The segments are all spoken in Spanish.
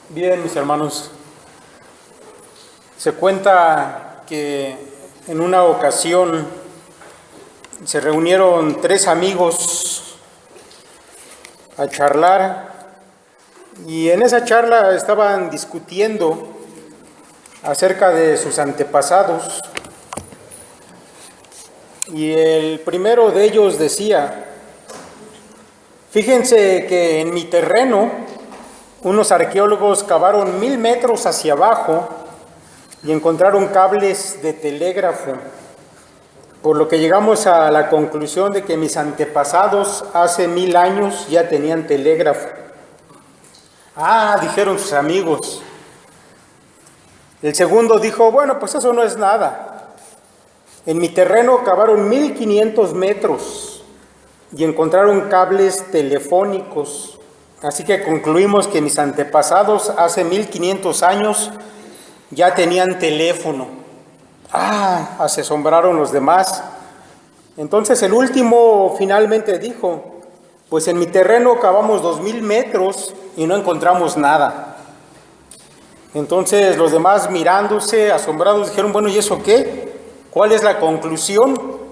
Bien, mis hermanos, se cuenta que en una ocasión se reunieron 3 amigos a charlar y en esa charla estaban discutiendo acerca de sus antepasados. Y el primero de ellos decía: fíjense que en mi terreno unos arqueólogos cavaron 1000 metros hacia abajo y encontraron cables de telégrafo, por lo que llegamos a la conclusión de que mis antepasados hace 1000 años ya tenían telégrafo. Ah, dijeron sus amigos. El segundo dijo: bueno, pues eso no es nada. En mi terreno cavaron 1500 metros y encontraron cables telefónicos. Así que concluimos que mis antepasados hace 1500 años ya tenían teléfono. Ah, se asombraron los demás. Entonces el último finalmente dijo: pues en mi terreno cavamos 2000 metros y no encontramos nada. Entonces los demás, mirándose asombrados, dijeron: bueno, ¿y eso qué? ¿Cuál es la conclusión?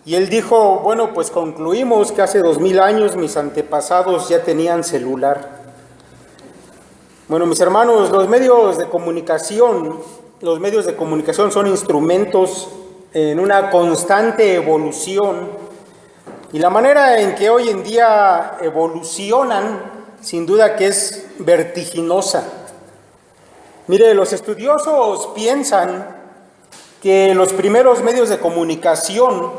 Y él dijo: bueno, pues concluimos que hace 2000 años mis antepasados ya tenían celular. Bueno, mis hermanos, los medios de comunicación son instrumentos en una constante evolución, y la manera en que hoy en día evolucionan, sin duda que es vertiginosa. Mire, los estudiosos piensan que los primeros medios de comunicación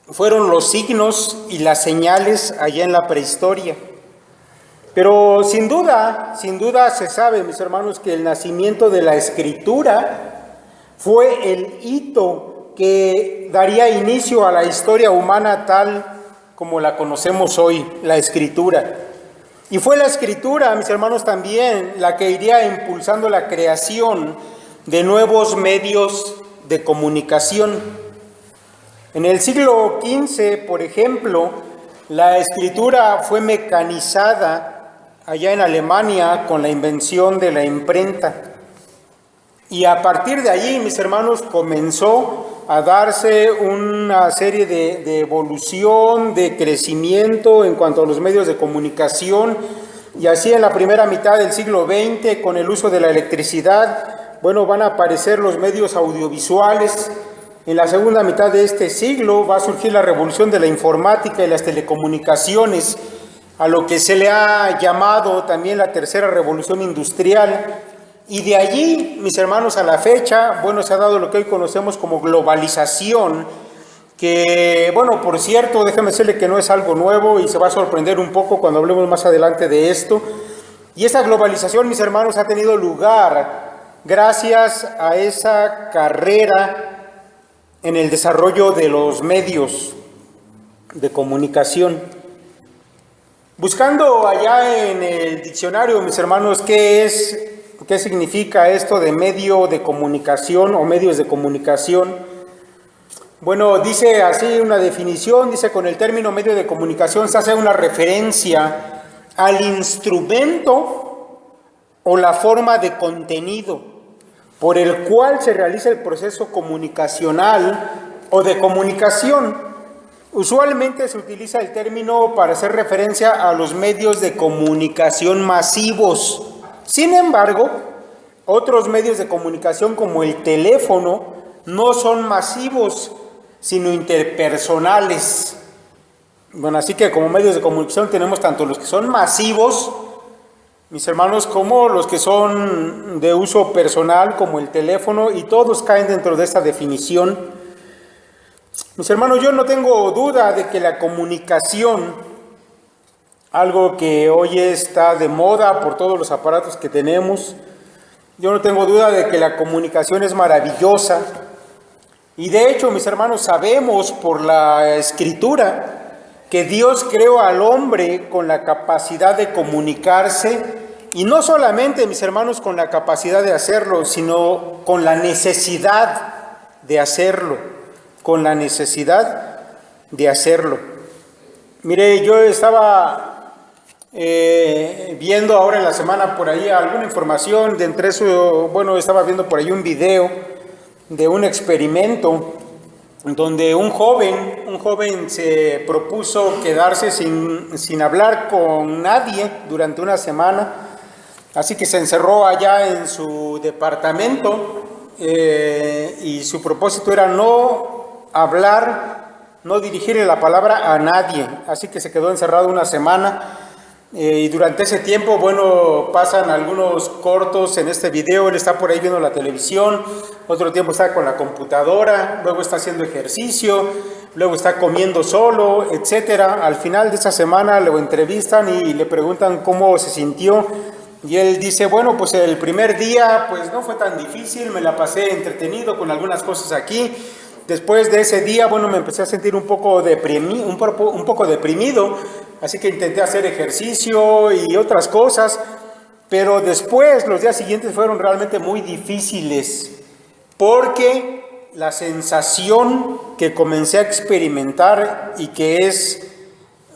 fueron los signos y las señales allá en la prehistoria. Pero sin duda se sabe, mis hermanos, que el nacimiento de la escritura fue el hito que daría inicio a la historia humana tal como la conocemos hoy, la escritura. Y fue la escritura, mis hermanos, también la que iría impulsando la creación de nuevos medios de comunicación. En el siglo XV, por ejemplo, la escritura fue mecanizada allá en Alemania con la invención de la imprenta. Y a partir de allí, mis hermanos, comenzó a darse una serie de evolución, de crecimiento en cuanto a los medios de comunicación. Y así en la primera mitad del siglo XX, con el uso de la electricidad, bueno, van a aparecer los medios audiovisuales. En la segunda mitad de este siglo va a surgir la revolución de la informática y las telecomunicaciones, a lo que se le ha llamado también la tercera revolución industrial. Y de allí, mis hermanos, a la fecha, bueno, se ha dado lo que hoy conocemos como globalización, que, bueno, por cierto, déjame decirle que no es algo nuevo y se va a sorprender un poco cuando hablemos más adelante de esto. Y esta globalización, mis hermanos, ha tenido lugar gracias a esa carrera en el desarrollo de los medios de comunicación. Buscando allá en el diccionario, mis hermanos, ¿qué significa esto de medio de comunicación o medios de comunicación? Bueno, dice así una definición, dice: con el término medio de comunicación se hace una referencia al instrumento o la forma de contenido por el cual se realiza el proceso comunicacional o de comunicación. Usualmente se utiliza el término para hacer referencia a los medios de comunicación masivos. Sin embargo, otros medios de comunicación como el teléfono no son masivos, sino interpersonales. Bueno, así que como medios de comunicación tenemos tanto los que son masivos, mis hermanos, como los que son de uso personal, como el teléfono, y todos caen dentro de esta definición. Mis hermanos, yo no tengo duda de que la comunicación, algo que hoy está de moda por todos los aparatos que tenemos, yo no tengo duda de que la comunicación es maravillosa. Y de hecho, mis hermanos, sabemos por la Escritura que Dios creó al hombre con la capacidad de comunicarse, y no solamente, mis hermanos, con la capacidad de hacerlo, sino con la necesidad de hacerlo, Mire, yo estaba viendo ahora en la semana por ahí alguna información, de entre eso, bueno, estaba viendo por ahí un video de un experimento donde un joven se propuso quedarse sin hablar con nadie durante una semana, así que se encerró allá en su departamento y su propósito era no hablar, no dirigirle la palabra a nadie, así que se quedó encerrado una semana. Y durante ese tiempo, bueno, pasan algunos cortos en este video. Él está por ahí viendo la televisión, otro tiempo está con la computadora, luego está haciendo ejercicio, luego está comiendo solo, etcétera. Al final de esta semana lo entrevistan y le preguntan cómo se sintió. Y él dice, bueno, pues el primer día pues no fue tan difícil, me la pasé entretenido con algunas cosas aquí. Después de ese día, bueno, me empecé a sentir un poco deprimido, así que intenté hacer ejercicio y otras cosas, pero después los días siguientes fueron realmente muy difíciles, porque la sensación que comencé a experimentar y que es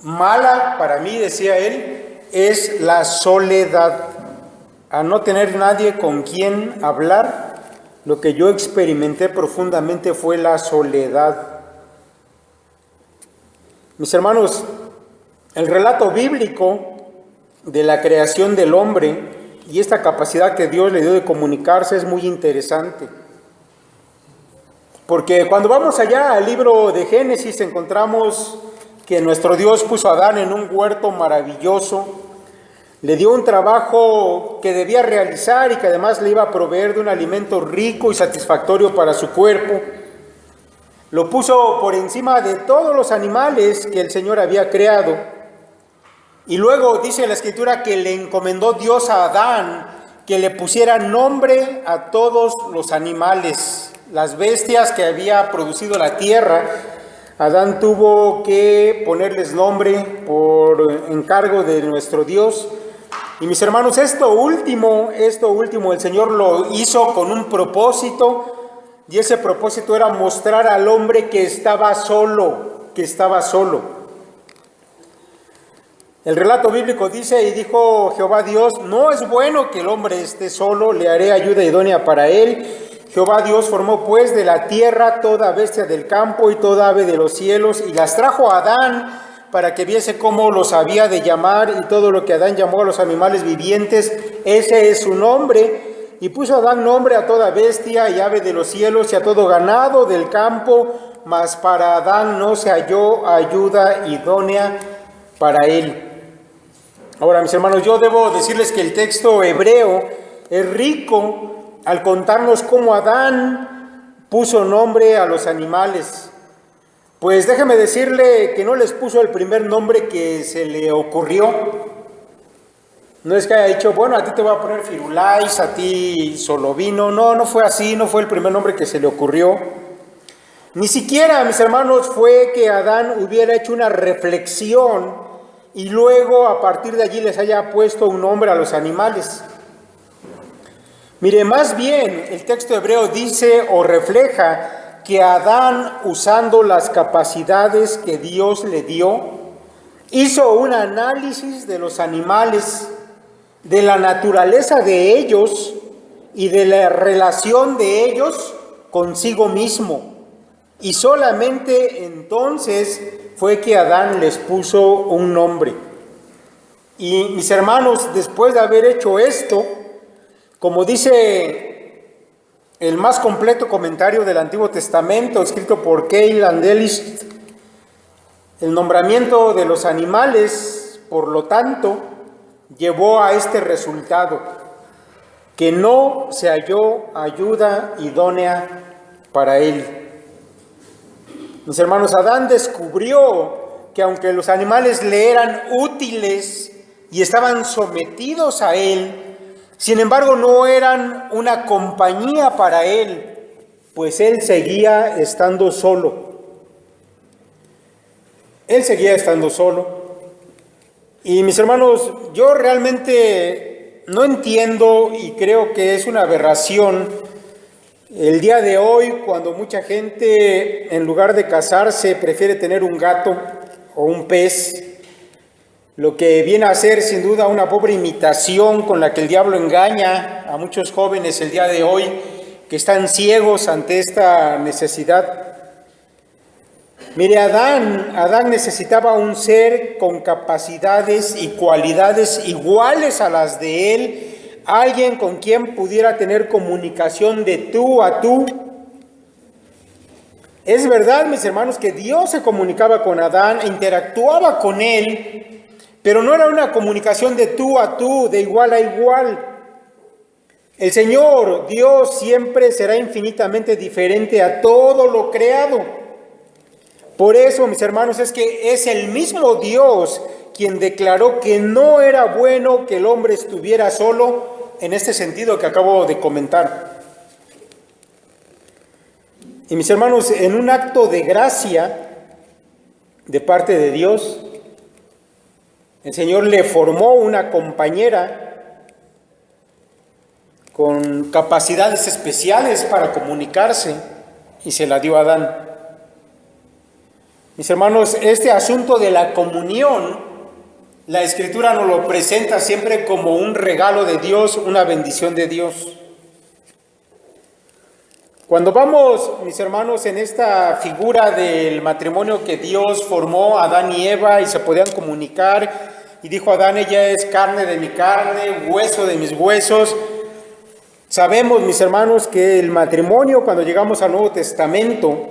mala para mí, decía él, es la soledad. A no tener nadie con quien hablar, lo que yo experimenté profundamente fue la soledad. Mis hermanos, el relato bíblico de la creación del hombre y esta capacidad que Dios le dio de comunicarse es muy interesante. Porque cuando vamos allá al libro de Génesis encontramos que nuestro Dios puso a Adán en un huerto maravilloso, le dio un trabajo que debía realizar y que además le iba a proveer de un alimento rico y satisfactorio para su cuerpo. Lo puso por encima de todos los animales que el Señor había creado. Y luego dice la Escritura que le encomendó Dios a Adán que le pusiera nombre a todos los animales, las bestias que había producido la tierra. Adán tuvo que ponerles nombre por encargo de nuestro Dios. Y mis hermanos, esto último el Señor lo hizo con un propósito, y ese propósito era mostrar al hombre que estaba solo. El relato bíblico dice, y dijo Jehová Dios, no es bueno que el hombre esté solo, le haré ayuda idónea para él. Jehová Dios formó pues de la tierra toda bestia del campo y toda ave de los cielos, y las trajo a Adán para que viese cómo los había de llamar, y todo lo que Adán llamó a los animales vivientes, ese es su nombre. Y puso Adán nombre a toda bestia y ave de los cielos y a todo ganado del campo, mas para Adán no se halló ayuda idónea para él. Ahora, mis hermanos, yo debo decirles que el texto hebreo es rico al contarnos cómo Adán puso nombre a los animales. Pues déjeme decirle que no les puso el primer nombre que se le ocurrió. No es que haya dicho, bueno, a ti te voy a poner Firulais, a ti Solovino. No fue así, no fue el primer nombre que se le ocurrió. Ni siquiera, mis hermanos, fue que Adán hubiera hecho una reflexión y luego a partir de allí les haya puesto un nombre a los animales. Mire, más bien el texto hebreo dice o refleja que Adán, usando las capacidades que Dios le dio, hizo un análisis de los animales, de la naturaleza de ellos y de la relación de ellos consigo mismo. Y solamente entonces fue que Adán les puso un nombre. Y mis hermanos, después de haber hecho esto, como dice el más completo comentario del Antiguo Testamento, escrito por Keil Andelist, el nombramiento de los animales, por lo tanto, llevó a este resultado, que no se halló ayuda idónea para él. Mis hermanos, Adán descubrió que aunque los animales le eran útiles y estaban sometidos a él, sin embargo no eran una compañía para él, pues él seguía estando solo. Y mis hermanos, yo realmente no entiendo y creo que es una aberración el día de hoy cuando mucha gente en lugar de casarse prefiere tener un gato o un pez, lo que viene a ser sin duda una pobre imitación con la que el diablo engaña a muchos jóvenes el día de hoy que están ciegos ante esta necesidad. Mire, Adán necesitaba un ser con capacidades y cualidades iguales a las de él, alguien con quien pudiera tener comunicación de tú a tú. Es verdad, mis hermanos, que Dios se comunicaba con Adán e interactuaba con él, pero no era una comunicación de tú a tú, de igual a igual. El Señor, Dios, siempre será infinitamente diferente a todo lo creado. Por eso, mis hermanos, es que es el mismo Dios quien declaró que no era bueno que el hombre estuviera solo, en este sentido que acabo de comentar. Y mis hermanos, en un acto de gracia de parte de Dios, el Señor le formó una compañera con capacidades especiales para comunicarse y se la dio a Adán. Mis hermanos, este asunto de la comunión, la Escritura nos lo presenta siempre como un regalo de Dios, una bendición de Dios. Cuando vamos, mis hermanos, en esta figura del matrimonio que Dios formó, Adán y Eva, y se podían comunicar, y dijo Adán, ella es carne de mi carne, hueso de mis huesos. Sabemos, mis hermanos, que el matrimonio, cuando llegamos al Nuevo Testamento,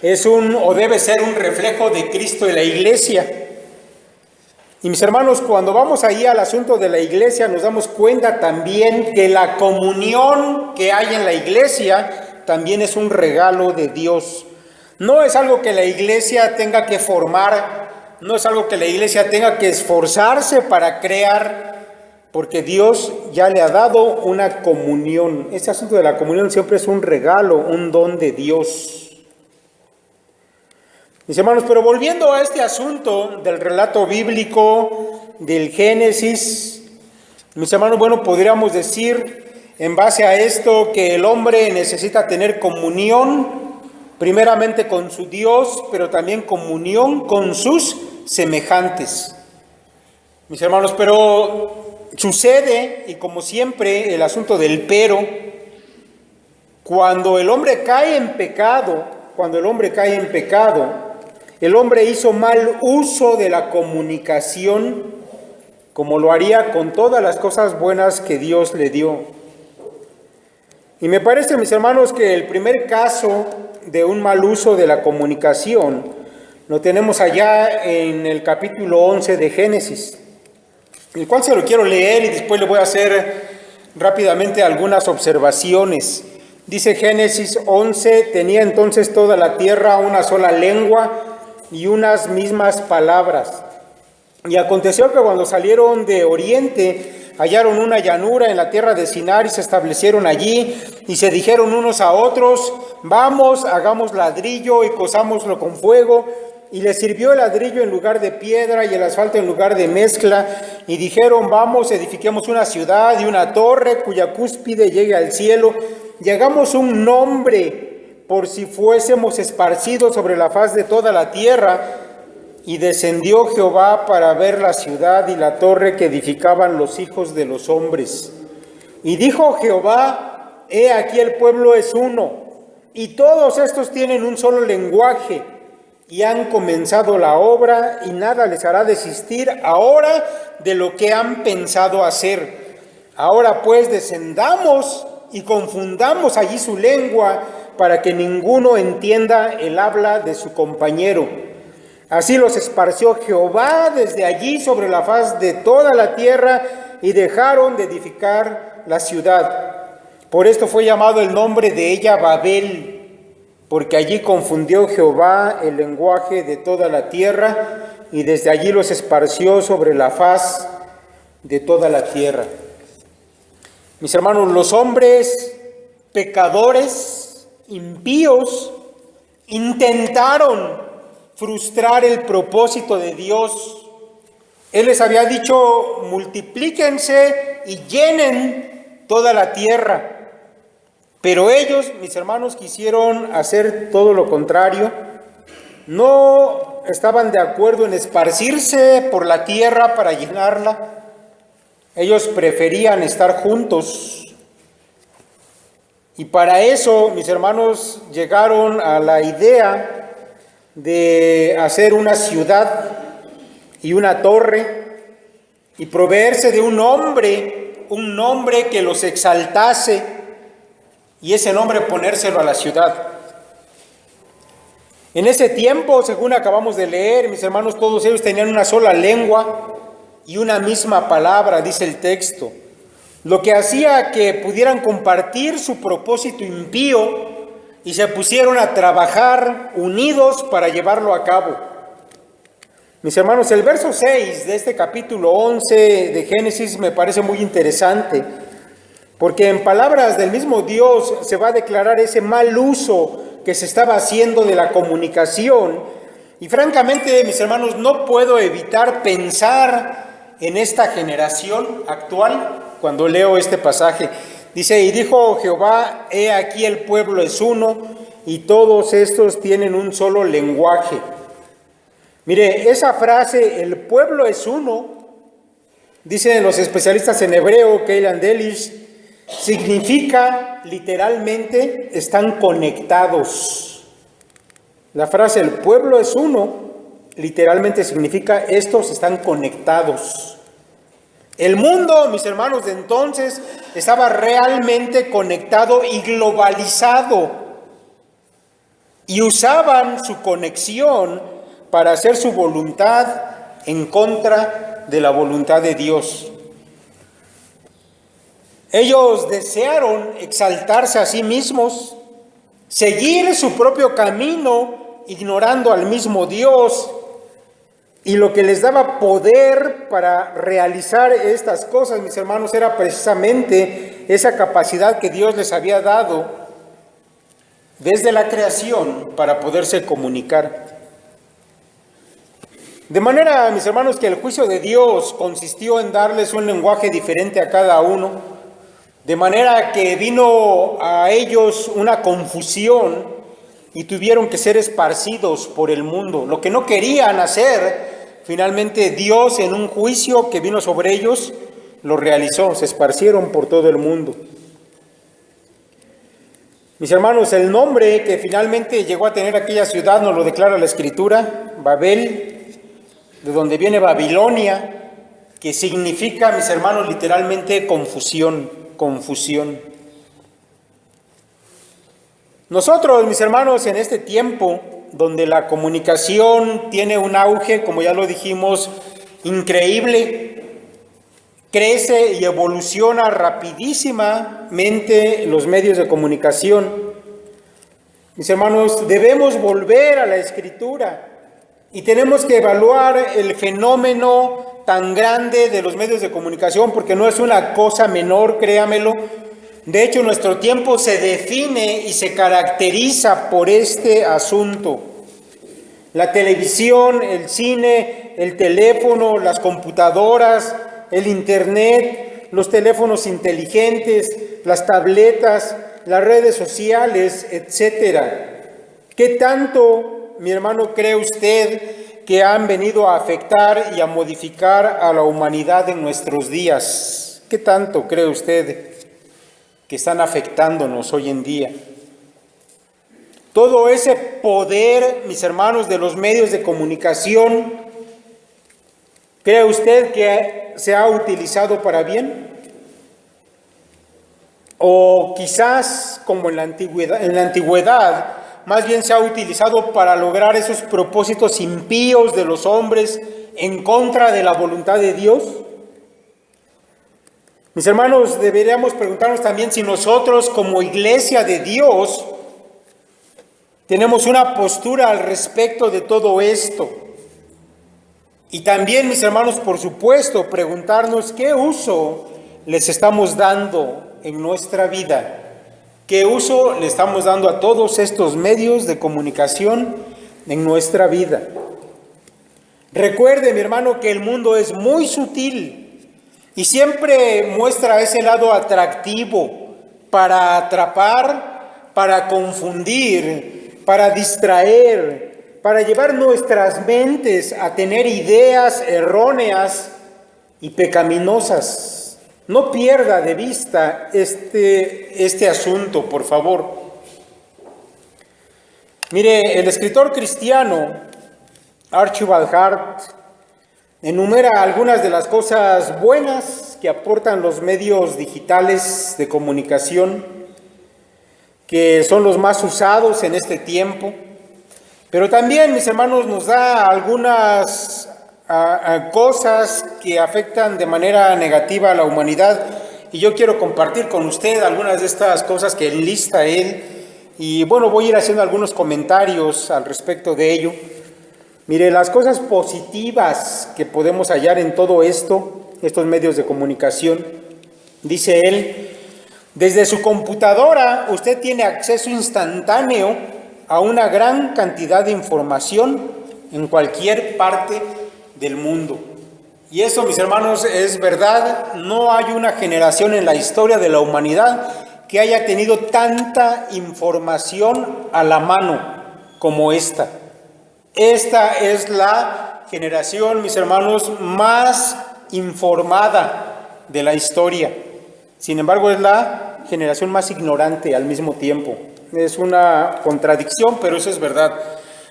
es o debe ser un reflejo de Cristo y la iglesia. Y mis hermanos, cuando vamos ahí al asunto de la iglesia, nos damos cuenta también que la comunión que hay en la iglesia también es un regalo de Dios. No es algo que la iglesia tenga que formar, no es algo que la iglesia tenga que esforzarse para crear, porque Dios ya le ha dado una comunión. Este asunto de la comunión siempre es un regalo, un don de Dios. Mis hermanos, pero volviendo a este asunto del relato bíblico, del Génesis, mis hermanos, bueno, podríamos decir en base a esto que el hombre necesita tener comunión, primeramente con su Dios, pero también comunión con sus semejantes. Mis hermanos, pero sucede, y como siempre, el asunto del pero, cuando el hombre cae en pecado, el hombre hizo mal uso de la comunicación, como lo haría con todas las cosas buenas que Dios le dio. Y me parece, mis hermanos, que el primer caso de un mal uso de la comunicación lo tenemos allá en el capítulo 11 de Génesis, el cual se lo quiero leer y después le voy a hacer rápidamente algunas observaciones. Dice Génesis 11, tenía entonces toda la tierra una sola lengua y unas mismas palabras. Y aconteció que cuando salieron de oriente, hallaron una llanura en la tierra de Sinar y se establecieron allí, y se dijeron unos a otros, vamos, hagamos ladrillo y cozámoslo con fuego. Y les sirvió el ladrillo en lugar de piedra y el asfalto en lugar de mezcla. Y dijeron, vamos, edifiquemos una ciudad y una torre cuya cúspide llegue al cielo, y hagamos un nombre por si fuésemos esparcidos sobre la faz de toda la tierra. Y descendió Jehová para ver la ciudad y la torre que edificaban los hijos de los hombres. Y dijo Jehová, he aquí el pueblo es uno, y todos estos tienen un solo lenguaje, y han comenzado la obra, y nada les hará desistir ahora de lo que han pensado hacer. Ahora pues descendamos y confundamos allí su lengua, para que ninguno entienda el habla de su compañero. Así los esparció Jehová desde allí sobre la faz de toda la tierra, y dejaron de edificar la ciudad. Por esto fue llamado el nombre de ella Babel, porque allí confundió Jehová el lenguaje de toda la tierra, y desde allí los esparció sobre la faz de toda la tierra. Mis hermanos, los hombres pecadores, impíos, intentaron frustrar el propósito de Dios. Él les había dicho, multiplíquense y llenen toda la tierra. Pero ellos, mis hermanos, quisieron hacer todo lo contrario. no estaban de acuerdo en esparcirse por la tierra para llenarla. Ellos preferían estar juntos. Y para eso, mis hermanos, llegaron a la idea de hacer una ciudad y una torre y proveerse de un nombre que los exaltase, y ese nombre ponérselo a la ciudad. En ese tiempo, según acabamos de leer, mis hermanos, todos ellos tenían una sola lengua y una misma palabra, dice el texto, lo que hacía que pudieran compartir su propósito impío y se pusieron a trabajar unidos para llevarlo a cabo. Mis hermanos, el verso 6 de este capítulo 11 de Génesis me parece muy interesante, porque en palabras del mismo Dios se va a declarar ese mal uso que se estaba haciendo de la comunicación. Y francamente, mis hermanos, no puedo evitar pensar en esta generación actual cuando leo este pasaje. Dice, y dijo Jehová, he aquí el pueblo es uno, y todos estos tienen un solo lenguaje. Mire, esa frase, el pueblo es uno, dicen los especialistas en hebreo, Keilan Delish, significa literalmente están conectados. La frase el pueblo es uno literalmente significa estos están conectados. El mundo, mis hermanos, de entonces estaba realmente conectado y globalizado, y usaban su conexión para hacer su voluntad en contra de la voluntad de Dios. Ellos desearon exaltarse a sí mismos, seguir su propio camino, ignorando al mismo Dios, y lo que les daba poder para realizar estas cosas, mis hermanos, era precisamente esa capacidad que Dios les había dado desde la creación para poderse comunicar. De manera, mis hermanos, que el juicio de Dios consistió en darles un lenguaje diferente a cada uno, de manera que vino a ellos una confusión y tuvieron que ser esparcidos por el mundo. Lo que no querían hacer, finalmente Dios, en un juicio que vino sobre ellos, lo realizó, se esparcieron por todo el mundo. Mis hermanos, el nombre que finalmente llegó a tener aquella ciudad nos lo declara la Escritura, Babel, de donde viene Babilonia, que significa, mis hermanos, literalmente confusión. Nosotros, mis hermanos, en este tiempo donde la comunicación tiene un auge, como ya lo dijimos, increíble, crece y evoluciona rapidísimamente los medios de comunicación. Mis hermanos, debemos volver a la Escritura y tenemos que evaluar el fenómeno tan grande de los medios de comunicación, porque no es una cosa menor, créamelo. De hecho, nuestro tiempo se define y se caracteriza por este asunto. La televisión, el cine, el teléfono, las computadoras, el internet, los teléfonos inteligentes, las tabletas, las redes sociales, etcétera. ¿Qué tanto, mi hermano, cree usted que han venido a afectar y a modificar a la humanidad en nuestros días? ¿Qué tanto cree usted que están afectándonos hoy en día? Todo ese poder, mis hermanos, de los medios de comunicación, ¿cree usted que se ha utilizado para bien? O quizás, como en la antigüedad, más bien se ha utilizado para lograr esos propósitos impíos de los hombres en contra de la voluntad de Dios. Mis hermanos, deberíamos preguntarnos también si nosotros como iglesia de Dios tenemos una postura al respecto de todo esto. Y también, mis hermanos, por supuesto, preguntarnos qué uso les estamos dando en nuestra vida. ¿Qué uso le estamos dando a todos estos medios de comunicación en nuestra vida? Recuerde, mi hermano, que el mundo es muy sutil y siempre muestra ese lado atractivo para atrapar, para confundir, para distraer, para llevar nuestras mentes a tener ideas erróneas y pecaminosas. No pierda de vista este asunto, por favor. Mire, el escritor cristiano Archibald Hart enumera algunas de las cosas buenas que aportan los medios digitales de comunicación, que son los más usados en este tiempo. Pero también, mis hermanos, nos da algunas cosas que afectan de manera negativa a la humanidad. Y yo quiero compartir con usted algunas de estas cosas que enlista él. Y bueno, voy a ir haciendo algunos comentarios al respecto de ello. Mire, las cosas positivas que podemos hallar en todo esto, estos medios de comunicación, dice él, desde su computadora usted tiene acceso instantáneo a una gran cantidad de información en cualquier parte del mundo. Y eso, mis hermanos, es verdad. No hay una generación en la historia de la humanidad que haya tenido tanta información a la mano como esta. Esta es la generación, mis hermanos, más informada de la historia. Sin embargo, es la generación más ignorante al mismo tiempo. Es una contradicción, pero eso es verdad.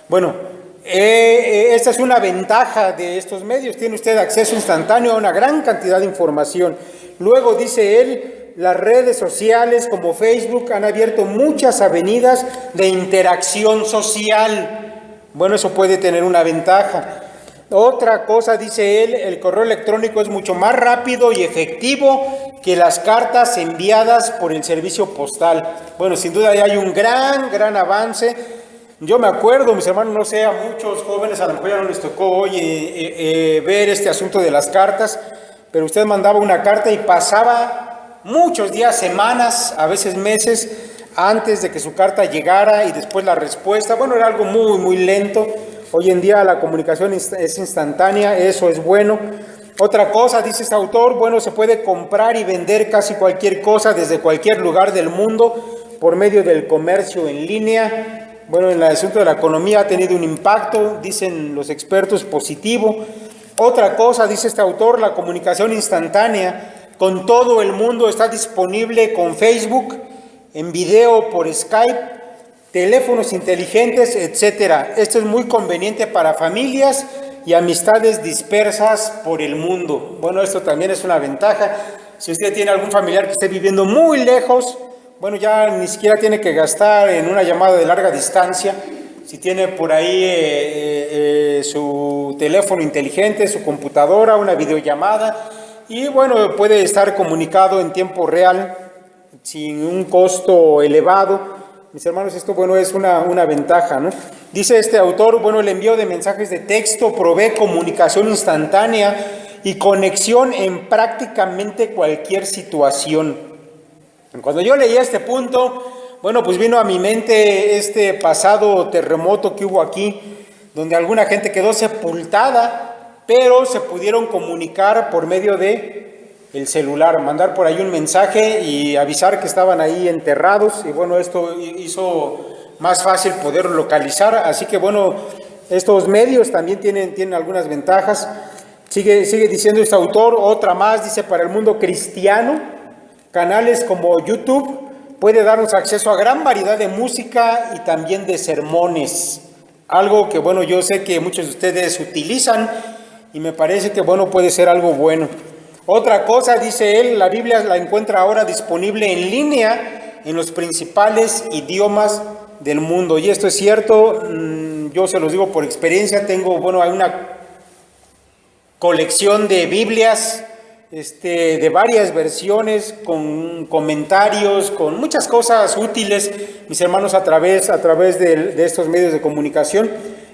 Bueno, esta es una ventaja de estos medios. Tiene usted acceso instantáneo a una gran cantidad de información. Luego, dice él, las redes sociales como Facebook han abierto muchas avenidas de interacción social. Bueno, eso puede tener una ventaja. Otra cosa, dice él, el correo electrónico es mucho más rápido y efectivo que las cartas enviadas por el servicio postal. Bueno, sin duda ya hay un gran avance. Yo me acuerdo, mis hermanos, no sé, a muchos jóvenes a lo mejor ya no les tocó hoy ver este asunto de las cartas, pero usted mandaba una carta y pasaba muchos días, semanas, a veces meses, antes de que su carta llegara y después la respuesta. Bueno, era algo muy lento. Hoy en día la comunicación es instantánea, eso es bueno. Otra cosa, dice este autor, bueno, se puede comprar y vender casi cualquier cosa desde cualquier lugar del mundo por medio del comercio en línea. Bueno, en el asunto de la economía ha tenido un impacto, dicen los expertos, positivo. Otra cosa, dice este autor, la comunicación instantánea con todo el mundo está disponible con Facebook, en video por Skype, teléfonos inteligentes, etcétera. Esto es muy conveniente para familias y amistades dispersas por el mundo. Bueno, esto también es una ventaja. Si usted tiene algún familiar que esté viviendo muy lejos, bueno, ya ni siquiera tiene que gastar en una llamada de larga distancia. Si tiene por ahí su teléfono inteligente, su computadora, una videollamada, y bueno, puede estar comunicado en tiempo real, sin un costo elevado. Mis hermanos, esto, bueno, es una ventaja, ¿no? Dice este autor, bueno, el envío de mensajes de texto provee comunicación instantánea y conexión en prácticamente cualquier situación. Cuando yo leía este punto, bueno, pues vino a mi mente este pasado terremoto que hubo aquí, donde alguna gente quedó sepultada, pero se pudieron comunicar por medio de el celular, mandar por ahí un mensaje y avisar que estaban ahí enterrados, y bueno, esto hizo más fácil poder localizar. Así que bueno, estos medios también tienen algunas ventajas. Sigue diciendo este autor, otra más, dice, para el mundo cristiano, canales como YouTube puede darnos acceso a gran variedad de música y también de sermones, algo que bueno, yo sé que muchos de ustedes utilizan y me parece que bueno, puede ser algo bueno. Otra cosa, dice él, la Biblia la encuentra ahora disponible en línea en los principales idiomas del mundo. Y esto es cierto, yo se los digo por experiencia. Tengo, bueno, hay una colección de Biblias de varias versiones, con comentarios, con muchas cosas útiles, mis hermanos, a través de estos medios de comunicación.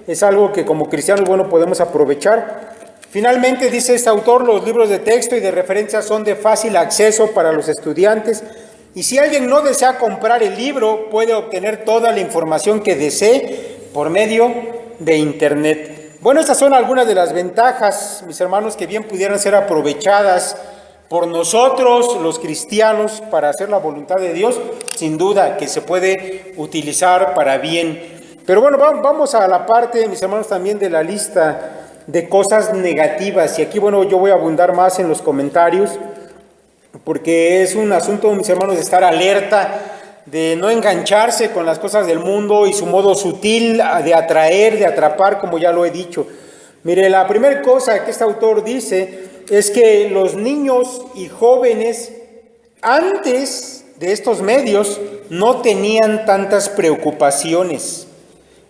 Es algo que como cristianos, bueno, podemos aprovechar. Finalmente, dice este autor, los libros de texto y de referencia son de fácil acceso para los estudiantes, y si alguien no desea comprar el libro, puede obtener toda la información que desee por medio de Internet. Bueno, estas son algunas de las ventajas, mis hermanos, que bien pudieran ser aprovechadas por nosotros, los cristianos, para hacer la voluntad de Dios. Sin duda que se puede utilizar para bien. Pero bueno, vamos a la parte, mis hermanos, también de la lista de cosas negativas. Y aquí, bueno, yo voy a abundar más en los comentarios, porque es un asunto, mis hermanos, de estar alerta, de no engancharse con las cosas del mundo y su modo sutil de atraer, de atrapar, como ya lo he dicho. Mire, la primera cosa que este autor dice es que los niños y jóvenes antes de estos medios no tenían tantas preocupaciones,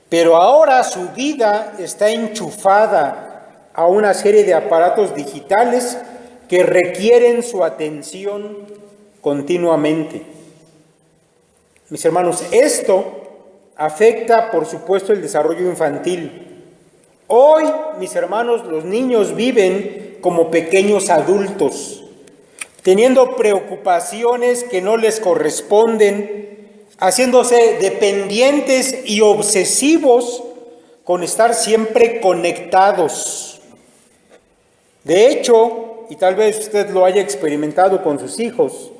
pero ahora su vida está enchufada a una serie de aparatos digitales que requieren su atención continuamente. Mis hermanos, esto afecta, por supuesto, el desarrollo infantil. Hoy, mis hermanos, los niños viven como pequeños adultos, teniendo preocupaciones que no les corresponden, haciéndose dependientes y obsesivos con estar siempre conectados. De hecho, y tal vez usted lo haya experimentado con sus hijos,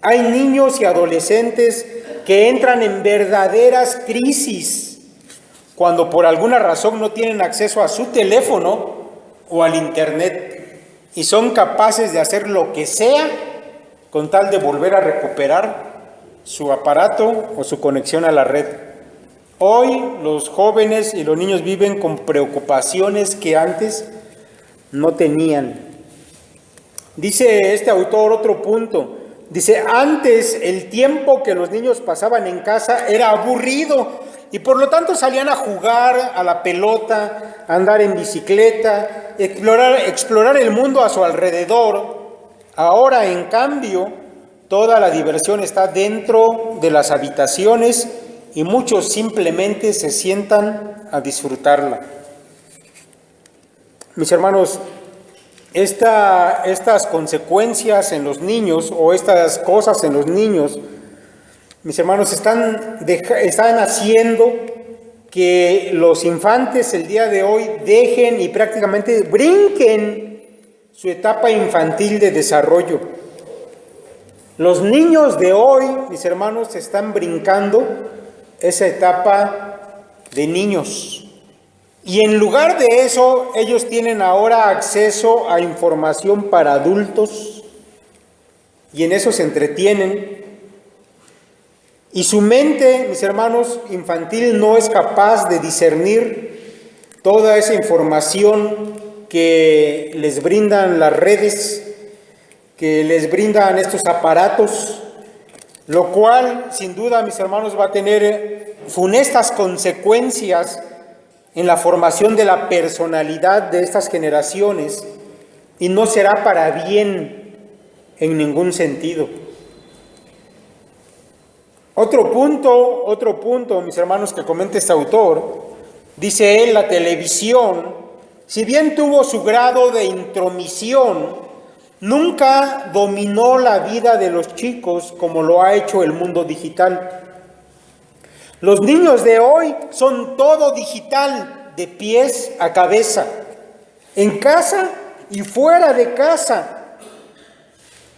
hay niños y adolescentes que entran en verdaderas crisis cuando por alguna razón no tienen acceso a su teléfono o al internet y son capaces de hacer lo que sea con tal de volver a recuperar su aparato o su conexión a la red. Hoy los jóvenes y los niños viven con preocupaciones que antes no tenían. Dice este autor otro punto, dice, antes el tiempo que los niños pasaban en casa era aburrido y por lo tanto salían a jugar a la pelota, a andar en bicicleta, explorar el mundo a su alrededor. Ahora, en cambio, toda la diversión está dentro de las habitaciones y muchos simplemente se sientan a disfrutarla. Mis hermanos, estas consecuencias en los niños o estas cosas en los niños, mis hermanos, están haciendo que los infantes el día de hoy dejen y prácticamente brinquen su etapa infantil de desarrollo. Los niños de hoy, mis hermanos, están brincando esa etapa de niños. Y en lugar de eso, ellos tienen ahora acceso a información para adultos y en eso se entretienen. Y su mente, mis hermanos, infantil no es capaz de discernir toda esa información que les brindan las redes, que les brindan estos aparatos, lo cual, sin duda, mis hermanos, va a tener funestas consecuencias en la formación de la personalidad de estas generaciones y no será para bien en ningún sentido. Otro punto, mis hermanos, que comenta este autor, dice él, la televisión, si bien tuvo su grado de intromisión, nunca dominó la vida de los chicos como lo ha hecho el mundo digital. Los niños de hoy son todo digital, de pies a cabeza, en casa y fuera de casa.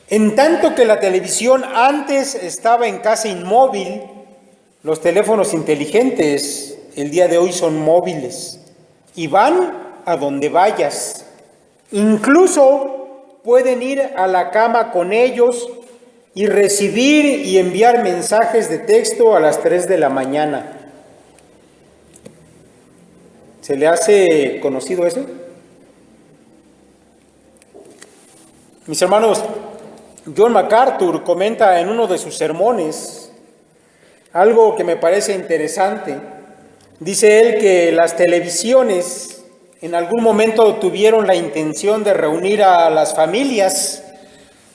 En tanto que la televisión antes estaba en casa inmóvil, los teléfonos inteligentes el día de hoy son móviles y van a donde vayas. Incluso pueden ir a la cama con ellos y recibir y enviar mensajes de texto a las 3 de la mañana. ¿Se le hace conocido eso? Mis hermanos, John MacArthur comenta en uno de sus sermones algo que me parece interesante. Dice él que las televisiones en algún momento tuvieron la intención de reunir a las familias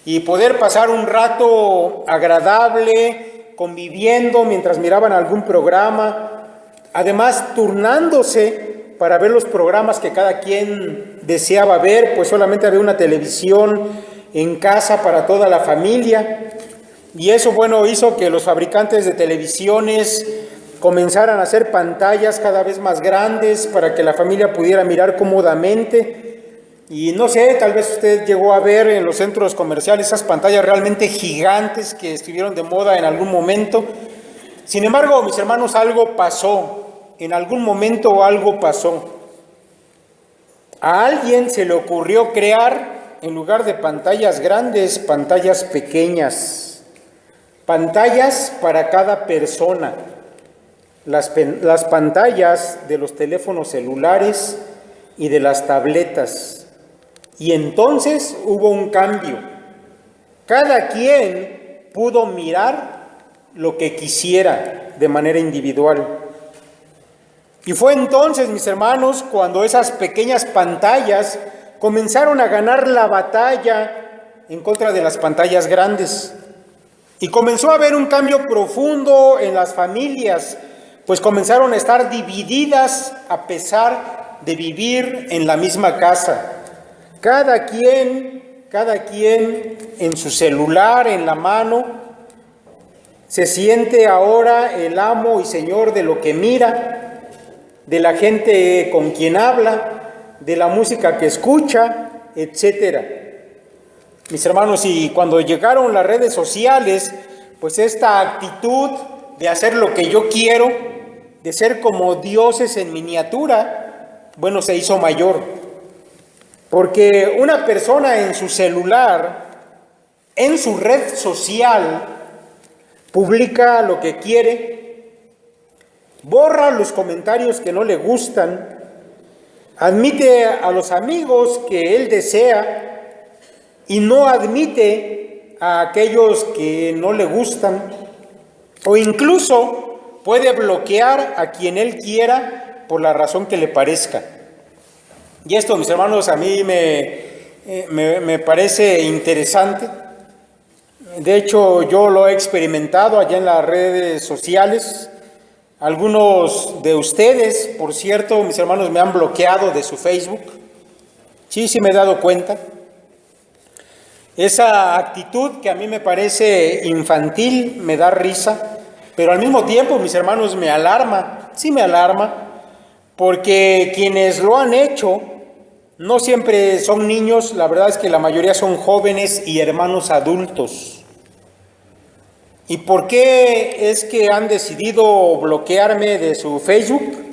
y poder pasar un rato agradable, conviviendo mientras miraban algún programa, además turnándose para ver los programas que cada quien deseaba ver, pues solamente había una televisión en casa para toda la familia. Y eso, bueno, hizo que los fabricantes de televisiones comenzaran a hacer pantallas cada vez más grandes para que la familia pudiera mirar cómodamente. Y no sé, tal vez usted llegó a ver en los centros comerciales esas pantallas realmente gigantes que estuvieron de moda en algún momento. Sin embargo, mis hermanos, algo pasó. en algún momento algo pasó. A alguien se le ocurrió crear, en lugar de pantallas grandes, pantallas pequeñas. Pantallas para cada persona. Las pantallas de los teléfonos celulares y de las tabletas. Y entonces hubo un cambio. Cada quien pudo mirar lo que quisiera de manera individual. Y fue entonces, mis hermanos, cuando esas pequeñas pantallas comenzaron a ganar la batalla en contra de las pantallas grandes. Y comenzó a haber un cambio profundo en las familias, pues comenzaron a estar divididas a pesar de vivir en la misma casa. Cada quien en su celular, en la mano, se siente ahora el amo y señor de lo que mira, de la gente con quien habla, de la música que escucha, etcétera. Mis hermanos, y cuando llegaron las redes sociales, pues esta actitud de hacer lo que yo quiero, de ser como dioses en miniatura, bueno, se hizo mayor. Porque una persona en su celular, en su red social, publica lo que quiere, borra los comentarios que no le gustan, admite a los amigos que él desea y no admite a aquellos que no le gustan, o incluso puede bloquear a quien él quiera por la razón que le parezca. Y esto, mis hermanos, a mí me parece interesante. De hecho, yo lo he experimentado allá en las redes sociales. Algunos de ustedes, por cierto, mis hermanos, me han bloqueado de su Facebook. Sí, me he dado cuenta. Esa actitud que a mí me parece infantil, me da risa, pero al mismo tiempo, mis hermanos, me alarma. Sí me alarma, porque quienes lo han hecho no siempre son niños, la verdad es que la mayoría son jóvenes y hermanos adultos. ¿Y por qué es que han decidido bloquearme de su Facebook?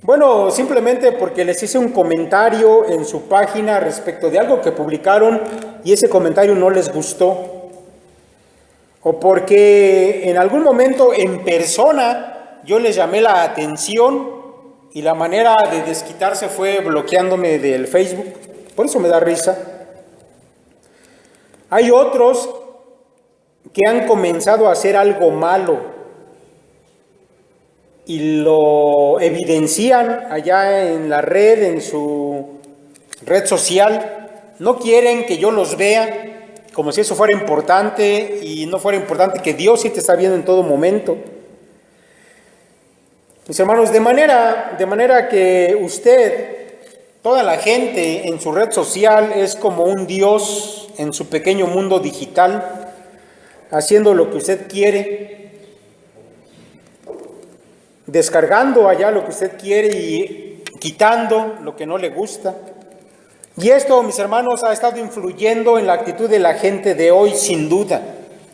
Bueno, simplemente porque les hice un comentario en su página respecto de algo que publicaron y ese comentario no les gustó. O porque en algún momento en persona yo les llamé la atención y la manera de desquitarse fue bloqueándome del Facebook. Por eso me da risa. Hay otros que han comenzado a hacer algo malo y lo evidencian allá en la red, en su red social. No quieren que yo los vea, como si eso fuera importante, y no fuera importante que Dios sí te está viendo en todo momento. Mis hermanos, de manera que usted, toda la gente en su red social es como un Dios en su pequeño mundo digital, haciendo lo que usted quiere, descargando allá lo que usted quiere y quitando lo que no le gusta. Y esto, mis hermanos, ha estado influyendo en la actitud de la gente de hoy, sin duda.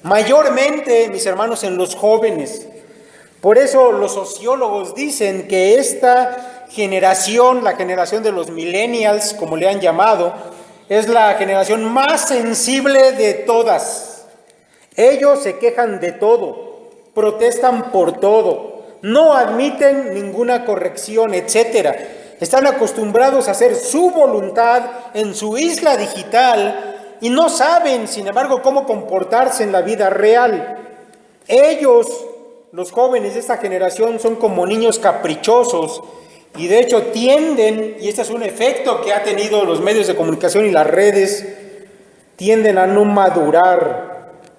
Mayormente, mis hermanos, en los jóvenes. Por eso los sociólogos dicen que esta generación, la generación de los millennials, como le han llamado, es la generación más sensible de todas. Ellos se quejan de todo, protestan por todo, no admiten ninguna corrección, etc. Están acostumbrados a hacer su voluntad en su isla digital y no saben, sin embargo, cómo comportarse en la vida real. Ellos, los jóvenes de esta generación, son como niños caprichosos y de hecho tienden, y este es un efecto que ha tenido los medios de comunicación y las redes, tienden a no madurar,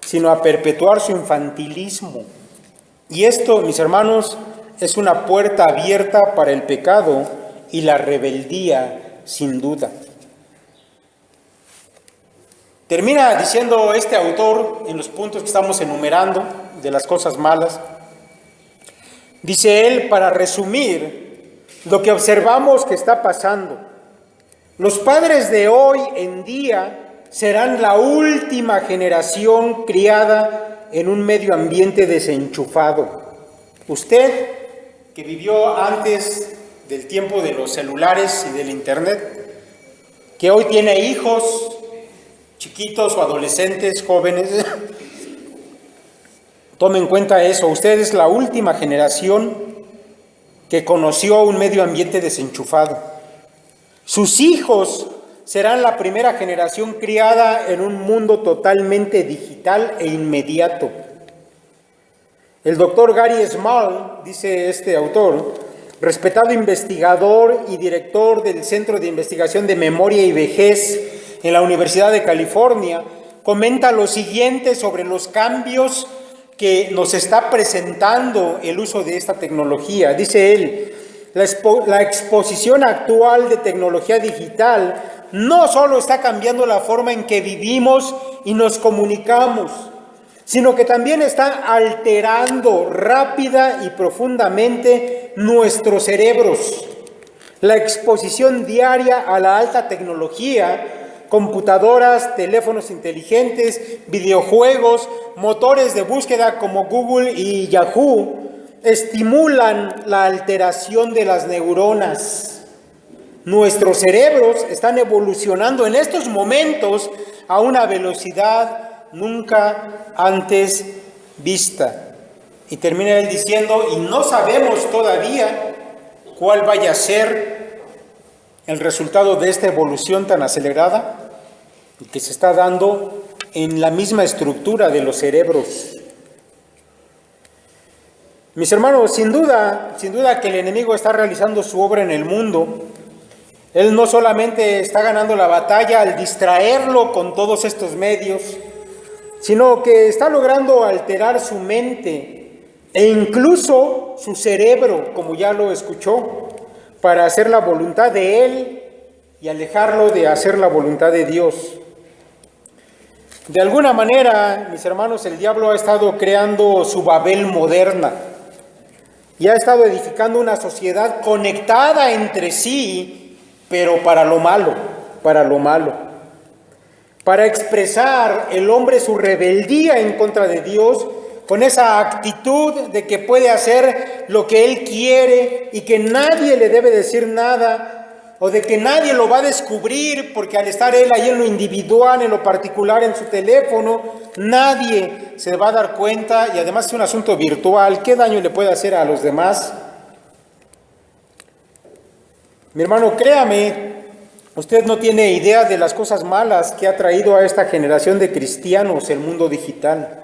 sino a perpetuar su infantilismo. Y esto, mis hermanos, es una puerta abierta para el pecado y la rebeldía, sin duda. Termina diciendo este autor en los puntos que estamos enumerando de las cosas malas. Dice él, para resumir, lo que observamos que está pasando. Los padres de hoy en día serán la última generación criada en un medio ambiente desenchufado. Usted que vivió antes del tiempo de los celulares y del internet, que hoy tiene hijos chiquitos o adolescentes, jóvenes. Tome en cuenta eso, usted es la última generación que conoció un medio ambiente desenchufado. Sus hijos serán la primera generación criada en un mundo totalmente digital e inmediato. El doctor Gary Small, dice este autor, respetado investigador y director del Centro de Investigación de Memoria y Vejez en la Universidad de California, comenta lo siguiente sobre los cambios que nos está presentando el uso de esta tecnología. Dice él, la exposición actual de tecnología digital no solo está cambiando la forma en que vivimos y nos comunicamos, sino que también está alterando rápida y profundamente nuestros cerebros. La exposición diaria a la alta tecnología, computadoras, teléfonos inteligentes, videojuegos, motores de búsqueda como Google y Yahoo, estimulan la alteración de las neuronas. Nuestros cerebros están evolucionando en estos momentos a una velocidad nunca antes vista. Y termina él diciendo, y no sabemos todavía cuál vaya a ser el resultado de esta evolución tan acelerada que se está dando en la misma estructura de los cerebros. Mis hermanos, sin duda que el enemigo está realizando su obra en el mundo. Él no solamente está ganando la batalla al distraerlo con todos estos medios, sino que está logrando alterar su mente e incluso su cerebro, como ya lo escuchó, para hacer la voluntad de él y alejarlo de hacer la voluntad de Dios. De alguna manera, mis hermanos, el diablo ha estado creando su Babel moderna y ha estado edificando una sociedad conectada entre sí, pero para lo malo, para expresar el hombre su rebeldía en contra de Dios, con esa actitud de que puede hacer lo que él quiere y que nadie le debe decir nada, o de que nadie lo va a descubrir, porque al estar él ahí en lo individual, en lo particular, en su teléfono, nadie se va a dar cuenta, y además es un asunto virtual. ¿Qué daño le puede hacer a los demás? Mi hermano, créame, usted no tiene idea de las cosas malas que ha traído a esta generación de cristianos el mundo digital.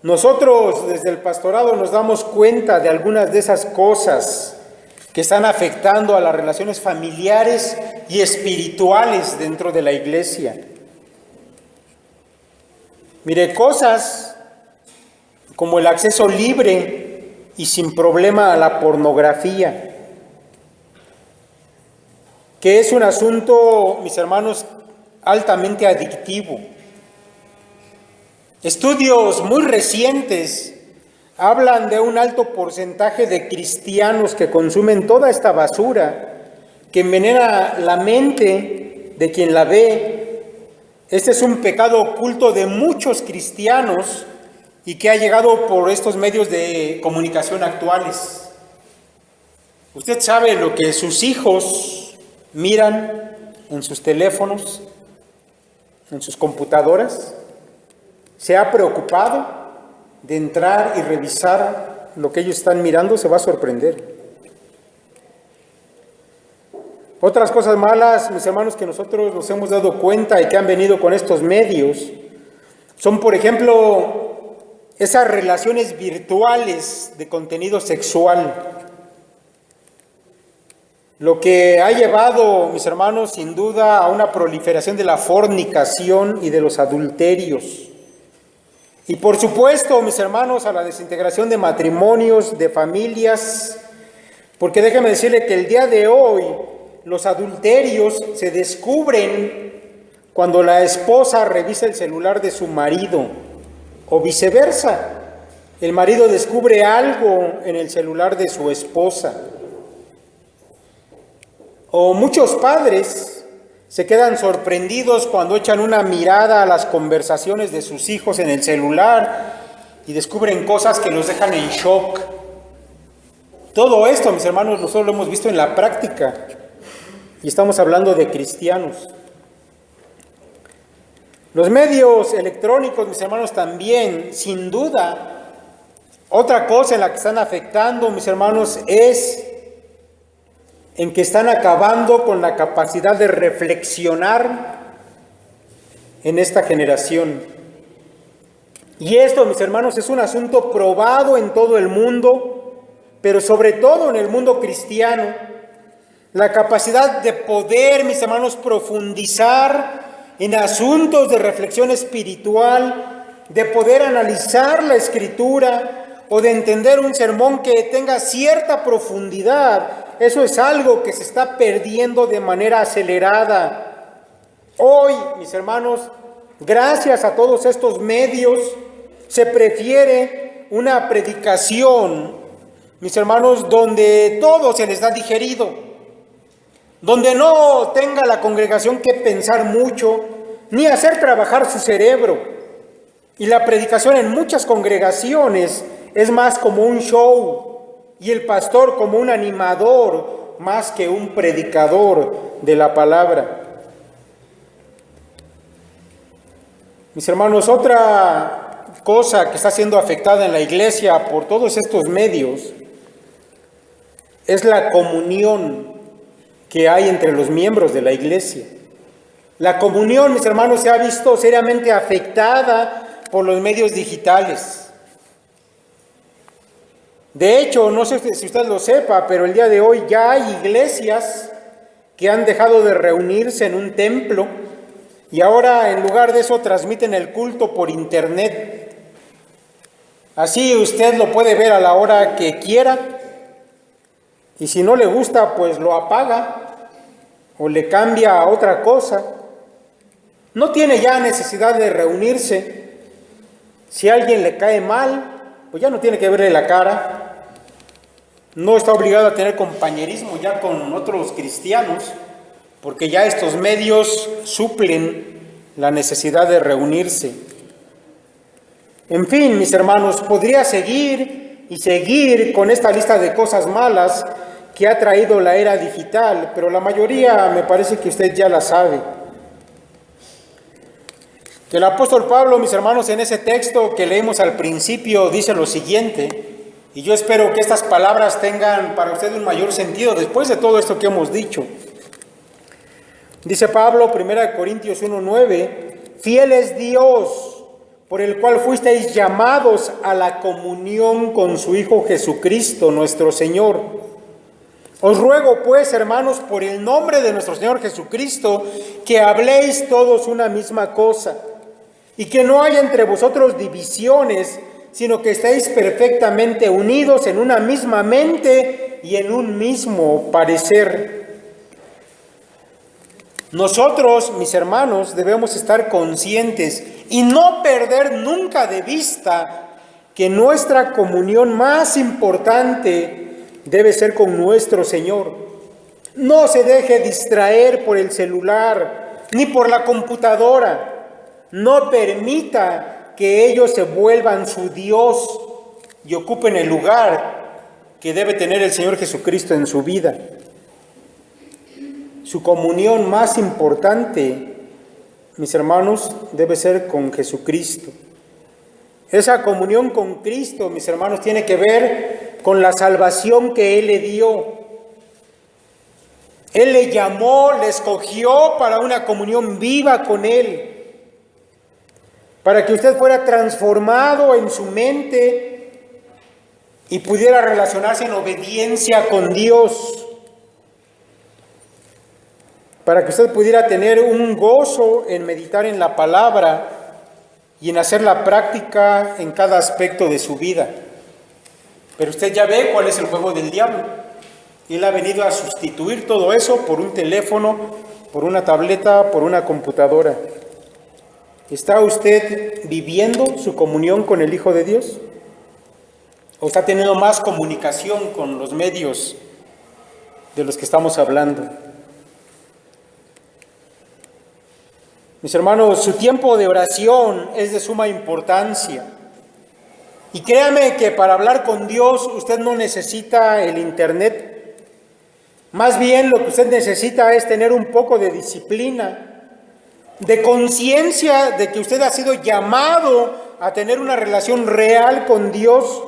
Nosotros desde el pastorado nos damos cuenta de algunas de esas cosas que están afectando a las relaciones familiares y espirituales dentro de la iglesia. Mire, cosas como el acceso libre y sin problema a la pornografía, que es un asunto, mis hermanos, altamente adictivo. Estudios muy recientes hablan de un alto porcentaje de cristianos que consumen toda esta basura, que envenena la mente de quien la ve. Este es un pecado oculto de muchos cristianos y que ha llegado por estos medios de comunicación actuales. Usted sabe lo que sus hijos miran en sus teléfonos, en sus computadoras. ¿Se ha preocupado de entrar y revisar lo que ellos están mirando? Se va a sorprender. Otras cosas malas, mis hermanos, que nosotros nos hemos dado cuenta y que han venido con estos medios, son, por ejemplo, esas relaciones virtuales de contenido sexual. Lo que ha llevado, mis hermanos, sin duda, a una proliferación de la fornicación y de los adulterios. Y por supuesto, mis hermanos, a la desintegración de matrimonios, de familias, porque déjeme decirle que el día de hoy los adulterios se descubren cuando la esposa revisa el celular de su marido, o viceversa, el marido descubre algo en el celular de su esposa. O muchos padres se quedan sorprendidos cuando echan una mirada a las conversaciones de sus hijos en el celular y descubren cosas que los dejan en shock. Todo esto, mis hermanos, nosotros lo hemos visto en la práctica y estamos hablando de cristianos. Los medios electrónicos, mis hermanos, también, sin duda, otra cosa en la que están afectando, mis hermanos, es en que están acabando con la capacidad de reflexionar en esta generación. Y esto, mis hermanos, es un asunto probado en todo el mundo, pero sobre todo en el mundo cristiano. La capacidad de poder, mis hermanos, profundizar en asuntos de reflexión espiritual, de poder analizar la Escritura o de entender un sermón que tenga cierta profundidad. Eso es algo que se está perdiendo de manera acelerada. Hoy, mis hermanos, gracias a todos estos medios, se prefiere una predicación, mis hermanos, donde todo se les da digerido, donde no tenga la congregación que pensar mucho, ni hacer trabajar su cerebro. Y la predicación en muchas congregaciones es más como un show, y el pastor como un animador, más que un predicador de la palabra. Mis hermanos, otra cosa que está siendo afectada en la iglesia por todos estos medios es la comunión que hay entre los miembros de la iglesia. La comunión, mis hermanos, se ha visto seriamente afectada por los medios digitales. De hecho, no sé si usted lo sepa, pero el día de hoy ya hay iglesias que han dejado de reunirse en un templo y ahora en lugar de eso transmiten el culto por internet. Así usted lo puede ver a la hora que quiera y si no le gusta, pues lo apaga o le cambia a otra cosa. No tiene ya necesidad de reunirse. Si a alguien le cae mal, pues ya no tiene que verle la cara. No está obligado a tener compañerismo ya con otros cristianos, porque ya estos medios suplen la necesidad de reunirse. En fin, mis hermanos, podría seguir y seguir con esta lista de cosas malas que ha traído la era digital, pero la mayoría me parece que usted ya la sabe. El apóstol Pablo, mis hermanos, en ese texto que leímos al principio, dice lo siguiente, y yo espero que estas palabras tengan para usted un mayor sentido después de todo esto que hemos dicho. Dice Pablo, 1 Corintios 1:9, fiel es Dios, por el cual fuisteis llamados a la comunión con su Hijo Jesucristo, nuestro Señor. Os ruego, pues, hermanos, por el nombre de nuestro Señor Jesucristo, que habléis todos una misma cosa, y que no haya entre vosotros divisiones, sino que estéis perfectamente unidos en una misma mente y en un mismo parecer. Nosotros, mis hermanos, debemos estar conscientes y no perder nunca de vista que nuestra comunión más importante debe ser con nuestro Señor. No se deje distraer por el celular ni por la computadora. No permita que ellos se vuelvan su Dios y ocupen el lugar que debe tener el Señor Jesucristo en su vida. Su comunión más importante, mis hermanos, debe ser con Jesucristo. Esa comunión con Cristo, mis hermanos, tiene que ver con la salvación que Él le dio. Él le llamó, le escogió para una comunión viva con Él, para que usted fuera transformado en su mente y pudiera relacionarse en obediencia con Dios, para que usted pudiera tener un gozo en meditar en la palabra y en hacer la práctica en cada aspecto de su vida. Pero usted ya ve cuál es el juego del diablo. Él ha venido a sustituir todo eso por un teléfono, por una tableta, por una computadora. ¿Está usted viviendo su comunión con el Hijo de Dios? ¿O está teniendo más comunicación con los medios de los que estamos hablando? Mis hermanos, su tiempo de oración es de suma importancia. Y créame que para hablar con Dios usted no necesita el internet. Más bien lo que usted necesita es tener un poco de disciplina, de conciencia de que usted ha sido llamado a tener una relación real con Dios.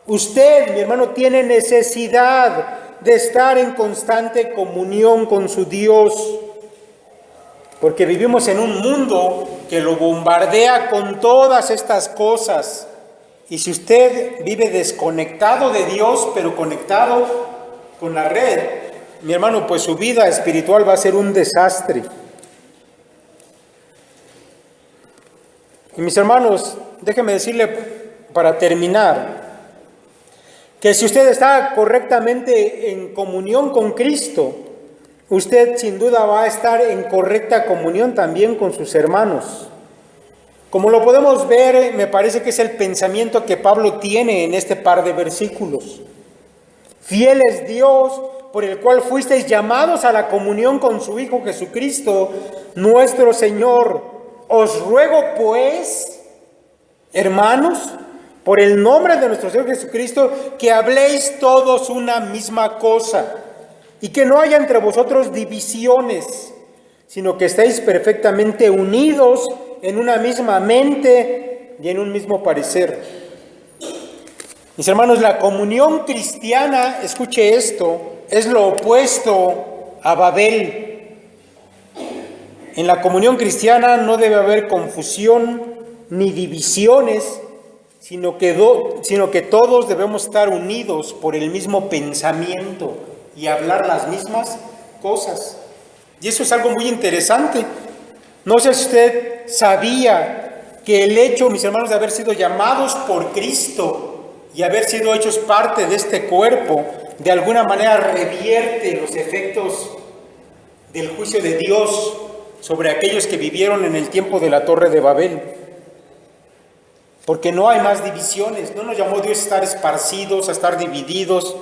Usted, mi hermano, tiene necesidad de estar en constante comunión con su Dios, porque vivimos en un mundo que lo bombardea con todas estas cosas. Y si usted vive desconectado de Dios, pero conectado con la red, mi hermano, pues su vida espiritual va a ser un desastre. Y mis hermanos, déjenme decirle para terminar, que si usted está correctamente en comunión con Cristo, usted sin duda va a estar en correcta comunión también con sus hermanos. Como lo podemos ver, me parece que es el pensamiento que Pablo tiene en este par de versículos. Fiel es Dios, por el cual fuisteis llamados a la comunión con su Hijo Jesucristo, nuestro Señor. Os ruego pues, hermanos, por el nombre de nuestro Señor Jesucristo, que habléis todos una misma cosa, y que no haya entre vosotros divisiones, sino que estéis perfectamente unidos en una misma mente y en un mismo parecer. Mis hermanos, la comunión cristiana, escuche esto, es lo opuesto a Babel. En la comunión cristiana no debe haber confusión ni divisiones, sino que todos debemos estar unidos por el mismo pensamiento y hablar las mismas cosas. Y eso es algo muy interesante. No sé si usted sabía que el hecho, mis hermanos, de haber sido llamados por Cristo y haber sido hechos parte de este cuerpo, de alguna manera revierte los efectos del juicio de Dios sobre aquellos que vivieron en el tiempo de la Torre de Babel. Porque no hay más divisiones, no nos llamó Dios a estar esparcidos, a estar divididos,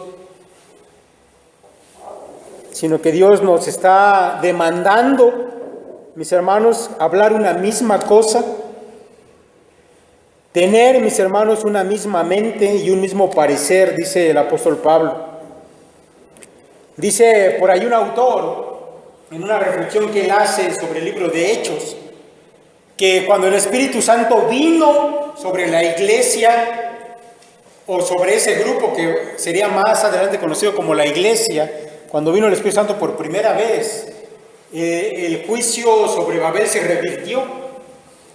sino que Dios nos está demandando, mis hermanos, hablar una misma cosa, tener, mis hermanos, una misma mente y un mismo parecer, dice el apóstol Pablo. Dice por ahí un autor, en una reflexión que él hace sobre el libro de Hechos, que cuando el Espíritu Santo vino sobre la iglesia, o sobre ese grupo que sería más adelante conocido como la iglesia, cuando vino el Espíritu Santo por primera vez, el juicio sobre Babel se revirtió,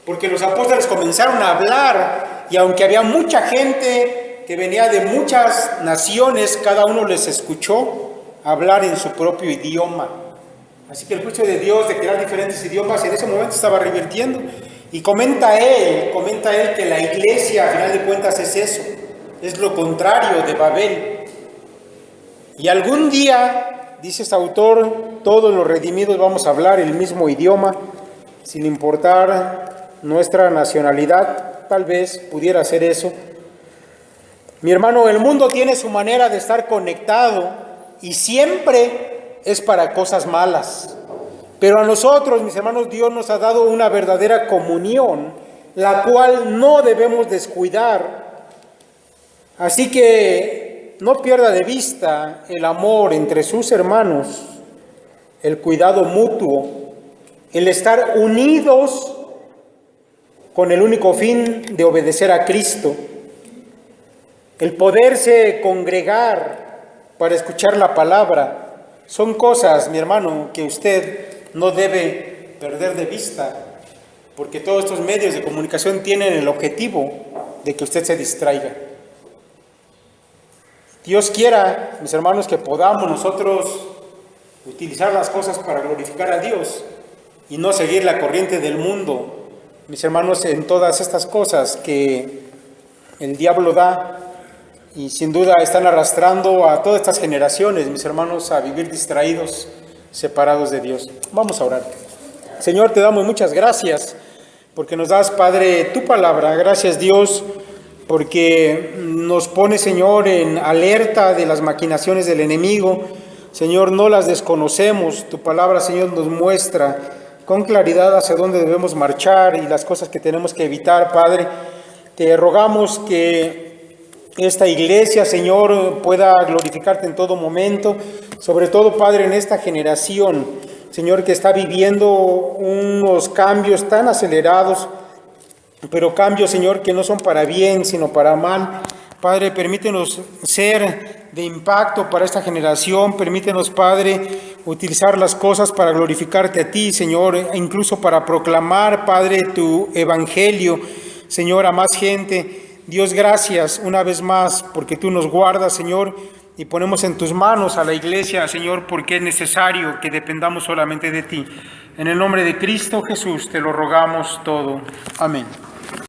porque los apóstoles comenzaron a hablar, y aunque había mucha gente que venía de muchas naciones, cada uno les escuchó hablar en su propio idioma. Así que el juicio de Dios de crear diferentes idiomas en ese momento estaba revirtiendo. Y comenta él que la iglesia, a final de cuentas, es eso, es lo contrario de Babel. Y algún día, dice este autor, todos los redimidos vamos a hablar el mismo idioma, sin importar nuestra nacionalidad. Tal vez pudiera ser eso. Mi hermano, el mundo tiene su manera de estar conectado y siempre es para cosas malas. Pero a nosotros, mis hermanos, Dios nos ha dado una verdadera comunión, la cual no debemos descuidar. Así que no pierda de vista el amor entre sus hermanos, el cuidado mutuo, el estar unidos con el único fin de obedecer a Cristo, el poderse congregar para escuchar la palabra. Son cosas, mi hermano, que usted no debe perder de vista, porque todos estos medios de comunicación tienen el objetivo de que usted se distraiga. Dios quiera, mis hermanos, que podamos nosotros utilizar las cosas para glorificar a Dios y no seguir la corriente del mundo, mis hermanos, en todas estas cosas que el diablo da y sin duda están arrastrando a todas estas generaciones, mis hermanos, a vivir distraídos, separados de Dios. Vamos a orar. Señor, te damos muchas gracias porque nos das, Padre, tu palabra. Gracias, Dios, porque nos pone, Señor, en alerta de las maquinaciones del enemigo. Señor, no las desconocemos. Tu palabra, Señor, nos muestra con claridad hacia dónde debemos marchar y las cosas que tenemos que evitar, Padre. Te rogamos que esta iglesia, Señor, pueda glorificarte en todo momento, sobre todo, Padre, en esta generación, Señor, que está viviendo unos cambios tan acelerados, pero cambios, Señor, que no son para bien, sino para mal. Padre, permítenos ser de impacto para esta generación. Permítenos, Padre, utilizar las cosas para glorificarte a ti, Señor, e incluso para proclamar, Padre, tu evangelio, Señor, a más gente. Dios, gracias una vez más porque tú nos guardas, Señor, y ponemos en tus manos a la iglesia, Señor, porque es necesario que dependamos solamente de ti. En el nombre de Cristo Jesús te lo rogamos todo. Amén.